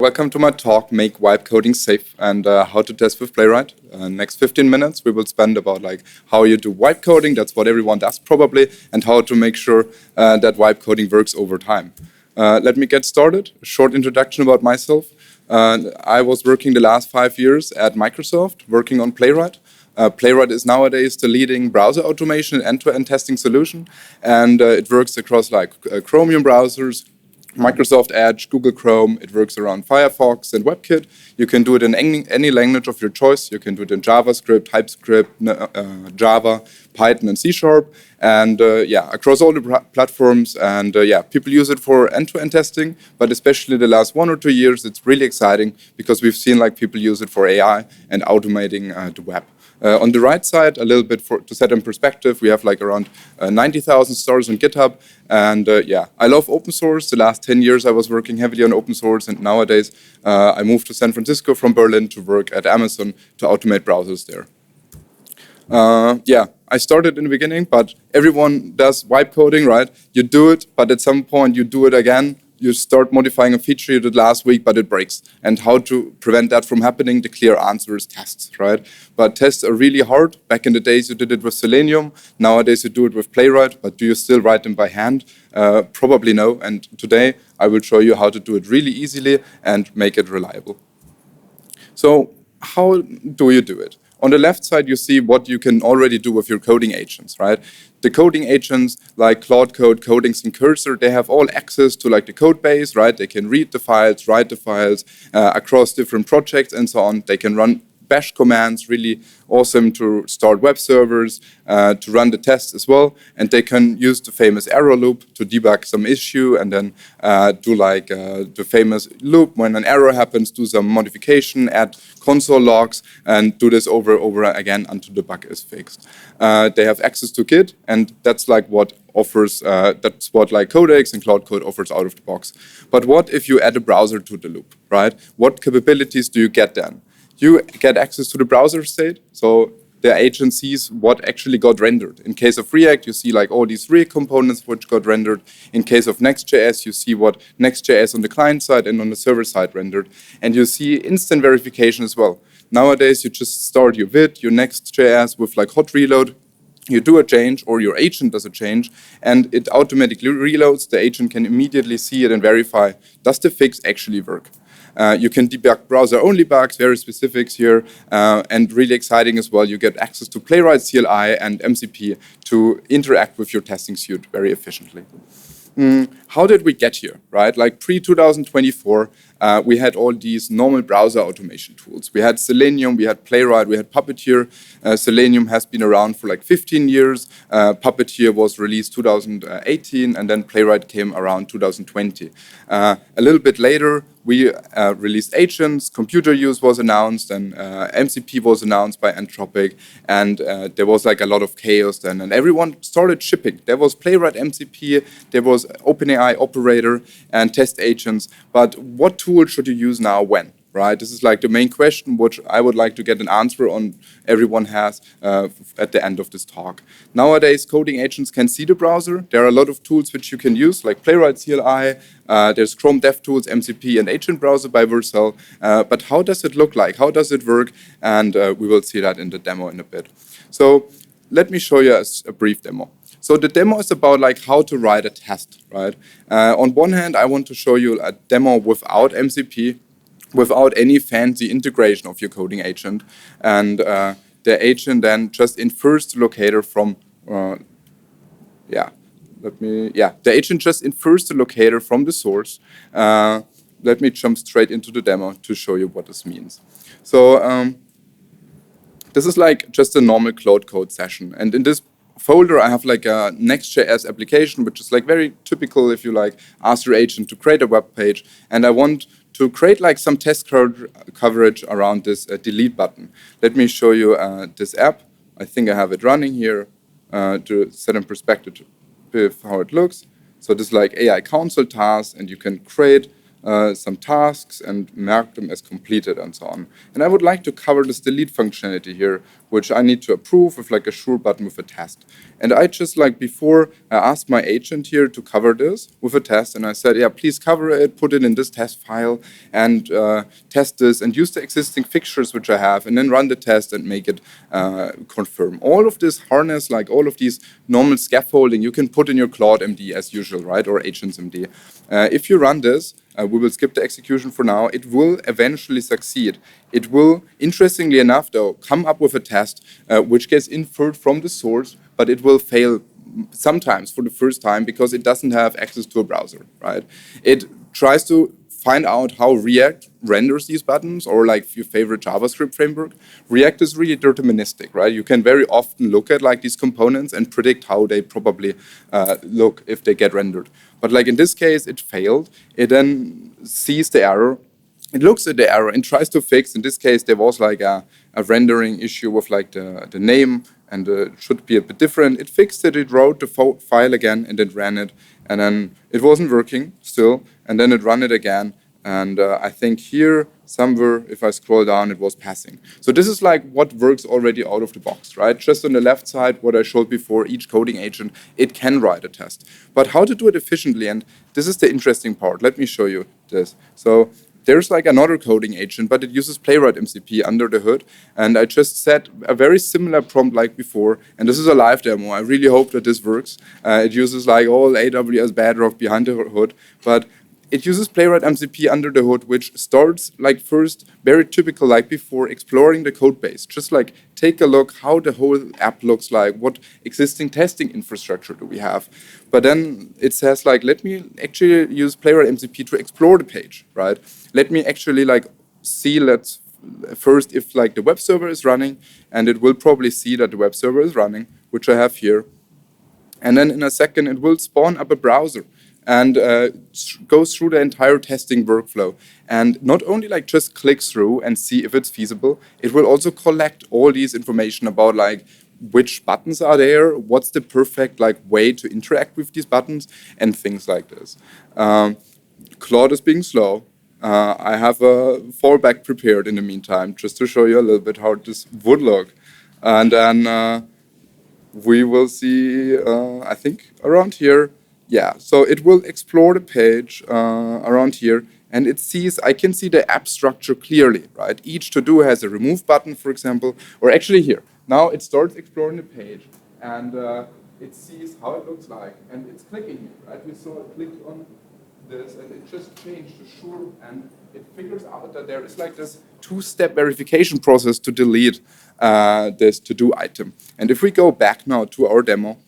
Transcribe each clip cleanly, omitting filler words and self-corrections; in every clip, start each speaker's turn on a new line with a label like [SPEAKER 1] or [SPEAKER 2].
[SPEAKER 1] Welcome to my talk, Make Vibe Coding Safe and how to test with Playwright. Next 15 minutes we will spend about how you do vibe coding, that's what everyone does probably, and how to make sure that vibe coding works over time. Let me get started. A short introduction about myself. I was working the last 5 years at Microsoft, working on Playwright. Playwright is nowadays the leading browser automation and end-to-end testing solution, and it works across Chromium browsers, Microsoft Edge, Google Chrome. It works around Firefox and WebKit. You can do it in any language of your choice. You can do it in JavaScript, TypeScript, Java, Python, and C#. And across all the platforms. And people use it for end-to-end testing. But especially the last 1 or 2 years, it's really exciting because we've seen people use it for AI and automating the web. On the right side, a little bit to set in perspective, we have around 90,000 stars on GitHub. And I love open source. The last 10 years I was working heavily on open source, and nowadays I moved to San Francisco from Berlin to work at Amazon to automate browsers there. I started in the beginning, but everyone does vibe coding, right? You do it, but at some point you do it again. You start modifying a feature you did last week, but it breaks. And how to prevent that from happening? The clear answer is tests, right? But tests are really hard. Back in the days, you did it with Selenium. Nowadays, you do it with Playwright. But do you still write them by hand? Probably no. And today, I will show you how to do it really easily and make it reliable. So how do you do it? On the left side, you see what you can already do with your coding agents, right? The coding agents like Claude Code, Codings, and Cursor, they have all access to the code base, right? They can read the files, write the files across different projects and so on. They can run bash commands, really awesome to start web servers, to run the tests as well. And they can use the famous error loop to debug some issue and then do the famous loop when an error happens, do some modification, add console logs, and do this over and over again until the bug is fixed. They have access to Git, and that's what offers, that's what Codex and Claude Code offers out of the box. But what if you add a browser to the loop, right? What capabilities do you get then? You get access to the browser state, so the agent sees what actually got rendered. In case of React, you see all these React components which got rendered. In case of Next.js, you see what Next.js on the client side and on the server side rendered. And you see instant verification as well. Nowadays, you just start your vid, your Next.js with hot reload. You do a change, or your agent does a change, and it automatically reloads. The agent can immediately see it and verify, does the fix actually work? You can debug browser-only bugs, very specifics here, and really exciting as well, you get access to Playwright CLI and MCP to interact with your testing suite very efficiently. How did we get here, right? Pre-2024, we had all these normal browser automation tools. We had Selenium, we had Playwright, we had Puppeteer. Selenium has been around for 15 years. Puppeteer was released 2018, and then Playwright came around 2020. A little bit later, we released agents, computer use was announced, and MCP was announced by Anthropic, and there was a lot of chaos then, and everyone started shipping. There was Playwright MCP, there was OpenAI Operator, and test agents, but what tool should you use now when? Right? This is the main question which I would like to get an answer on everyone has at the end of this talk. Nowadays, coding agents can see the browser. There are a lot of tools which you can use, like Playwright CLI, there's Chrome DevTools, MCP, and Agent Browser by Vercel. But how does it look like? How does it work? And we will see that in the demo in a bit. So let me show you a brief demo. So the demo is about how to write a test, right? On one hand, I want to show you a demo without MCP, without any fancy integration of your coding agent. And the agent then just infers the locator from, the agent just infers the locator from the source. Let me jump straight into the demo to show you what this means. So this is just a normal Claude Code session. And in this folder, I have a Next.js application, which is very typical if you ask your agent to create a web page. And I want to create some test coverage around this delete button. Let me show you this app. I think I have it running here to set in perspective with how it looks. So this is AI console task, and you can create some tasks and mark them as completed and so on. And I would like to cover this delete functionality here, which I need to approve with like a sure button with a test. And I just like before, I asked my agent here to cover this with a test, and I said, yeah, please cover it, put it in this test file, and test this, and use the existing fixtures which I have, and then run the test and make it confirm. All of this harness, like all of these normal scaffolding, you can put in your Claude MD as usual, right, or Agents MD. If you run this, we will skip the execution for now. It will eventually succeed. It will, interestingly enough, though, come up with a test which gets inferred from the source, but it will fail sometimes for the first time because it doesn't have access to a browser, right? It tries to find out how React renders these buttons, or like your favorite JavaScript framework. React is really deterministic, right? You can very often look at like these components and predict how they probably look if they get rendered. But like in this case, it failed. It then sees the error. It looks at the error and tries to fix. In this case, there was like a rendering issue with like the name, and it should be a bit different. It fixed it, it wrote the file again, and it ran it. And then it wasn't working still, and then it ran it again. And I think here, somewhere, if I scroll down, it was passing. So this is like what works already out of the box, right? Just on the left side, what I showed before, each coding agent, it can write a test. But how to do it efficiently, and this is the interesting part. Let me show you this. So there's like another coding agent, but it uses Playwright MCP under the hood. And I just set a very similar prompt like before. And this is a live demo. I really hope that this works. It uses like all AWS Bedrock behind the hood. But it uses Playwright MCP under the hood, which starts like first, very typical like before, exploring the code base. Just like take a look how the whole app looks like, what existing testing infrastructure do we have. But then it says like, let me actually use Playwright MCP to explore the page, right? Let me actually like see, let's first if like the web server is running, and it will probably see that the web server is running, which I have here. And then in a second, it will spawn up a browser and goes through the entire testing workflow. And not only like just click through and see if it's feasible, it will also collect all these information about like which buttons are there, what's the perfect like way to interact with these buttons, and things like this. Claude is being slow. I have a fallback prepared in the meantime, just to show you a little bit how this would look. And then we will see, I think, around here. Yeah, so it will explore the page around here, and it sees, I can see the app structure clearly, right? Each to-do has a remove button, for example, or actually here. Now it starts exploring the page, and it sees how it looks like, and it's clicking here, right? We saw it click on this, and it just changed to sure, and it figures out that there is like this two-step verification process to delete this to-do item. And if we go back now to our demo,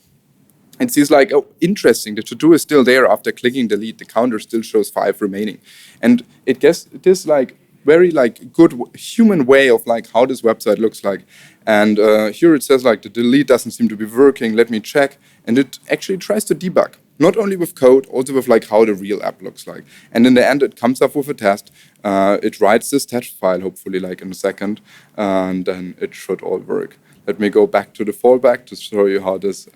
[SPEAKER 1] it sees like, oh, interesting, the to-do is still there after clicking delete, the counter still shows 5 remaining. And it gets this like very like good human way of like how this website looks like. And here it says like the delete doesn't seem to be working, let me check. And it actually tries to debug, not only with code, also with like how the real app looks like. And in the end, it comes up with a test. It writes this test file, hopefully like in a second, and then it should all work. Let me go back to the fallback to show you how this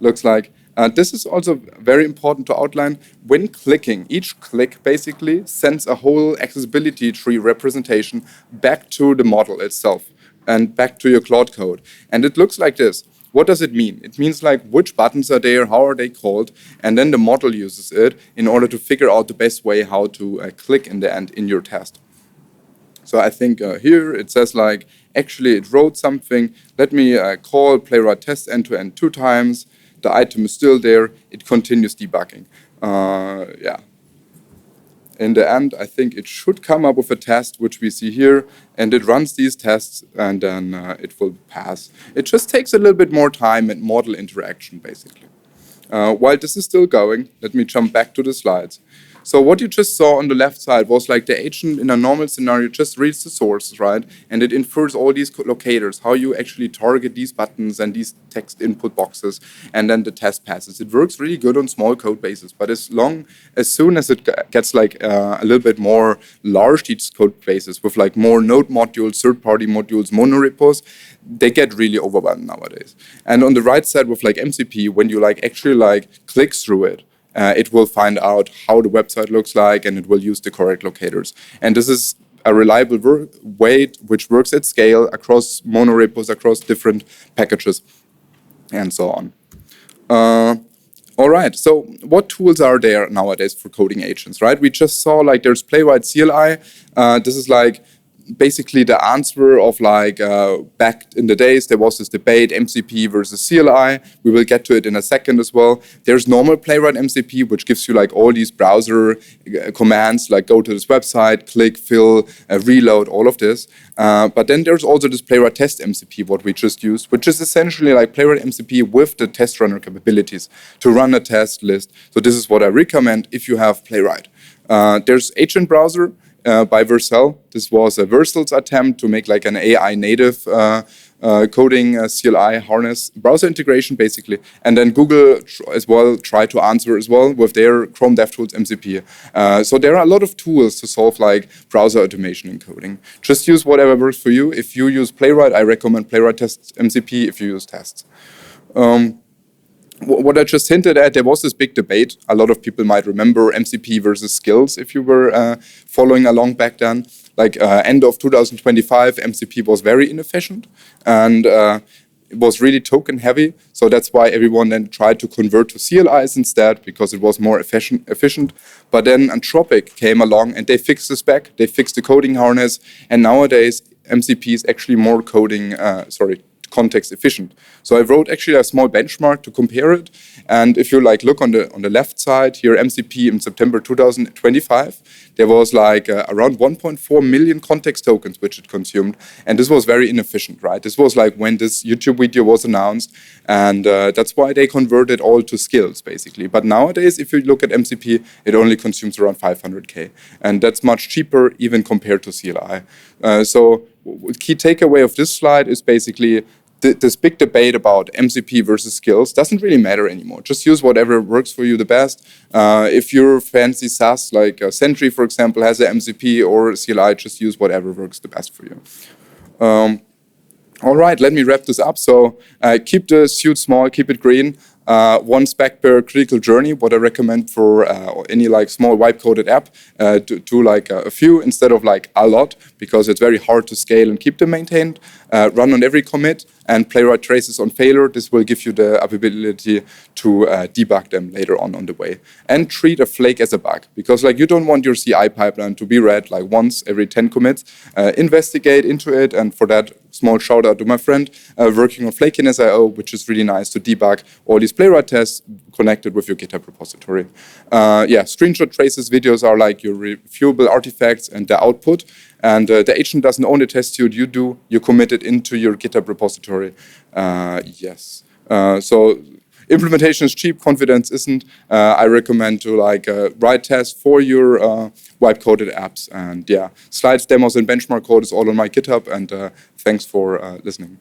[SPEAKER 1] looks like. This is also very important to outline. When clicking, each click basically sends a whole accessibility tree representation back to the model itself and back to your Claude code. And it looks like this. What does it mean? It means like which buttons are there, how are they called, and then the model uses it in order to figure out the best way how to click in the end in your test. So I think here it says like, actually it wrote something. Let me call Playwright test end-to-end 2 times. The item is still there. It continues debugging. Yeah. In the end, I think it should come up with a test, which we see here, and it runs these tests, and then it will pass. It just takes a little bit more time and model interaction, basically. While this is still going, let me jump back to the slides. So what you just saw on the left side was like the agent in a normal scenario just reads the source, right? And it infers all these locators, how you actually target these buttons and these text input boxes, and then the test passes. It works really good on small code bases, but as soon as it gets like a little bit more large, these code bases with like more node modules, third-party modules, monorepos, they get really overwhelmed nowadays. And on the right side with like MCP, when you like actually like click through it, it will find out how the website looks like, and it will use the correct locators. And this is a reliable way which works at scale across monorepos, across different packages, and so on. All right, so what tools are there nowadays for coding agents, right? We just saw like there's Playwright CLI. This is like basically the answer of like back in the days there was this debate MCP versus CLI. We will get to it in a second as well. There's normal Playwright MCP, which gives you like all these browser commands like go to this website, click, fill, reload, all of this. But then there's also this Playwright test MCP, what we just used, which is essentially like Playwright MCP with the test runner capabilities to run a test list. So this is what I recommend if you have Playwright. There's Agent Browser by Vercel. This was a Vercel's attempt to make like an AI native coding CLI harness browser integration basically, and then Google as well tried to answer as well with their Chrome DevTools MCP. So there are a lot of tools to solve like browser automation and coding. Just use whatever works for you. If you use Playwright, I recommend Playwright Test MCP. If you use tests. What I just hinted at, there was this big debate. A lot of people might remember MCP versus skills if you were following along back then. Like end of 2025, MCP was very inefficient and it was really token heavy. So that's why everyone then tried to convert to CLIs instead because it was more efficient. But then Anthropic came along and they fixed the spec, they fixed the coding harness, and nowadays MCP is actually more context efficient. So I wrote actually a small benchmark to compare it. And if you like look on the left side here, MCP in September 2025, there was like around 1.4 million context tokens which it consumed. And this was very inefficient, right? This was like when this YouTube video was announced. And that's why they converted all to skills basically. But nowadays, if you look at MCP, it only consumes around 500K. And that's much cheaper even compared to CLI. So key takeaway of this slide is basically this big debate about MCP versus skills doesn't really matter anymore. Just use whatever works for you the best. If you're fancy SaaS, like Sentry, for example, has an MCP or CLI, just use whatever works the best for you. All right, let me wrap this up. So keep the suite small, keep it green. One spec per critical journey, what I recommend for any like small wipe-coded app, do like a few instead of like a lot, because it's very hard to scale and keep them maintained. Run on every commit and Playwright traces on failure. This will give you the ability to debug them later on the way. And treat a flake as a bug, because like you don't want your CI pipeline to be read like once every 10 commits. Investigate into it, and for that, small shout out to my friend working on Flakiness.io, which is really nice to debug all these Playwright tests connected with your GitHub repository. Screenshot traces videos are like your reviewable artifacts and the output. And the agent doesn't own the test suite, you do. You commit it into your GitHub repository. So implementation is cheap, confidence isn't. I recommend to like write tests for your wipe-coded apps. And yeah, slides, demos, and benchmark code is all on my GitHub. And thanks for listening.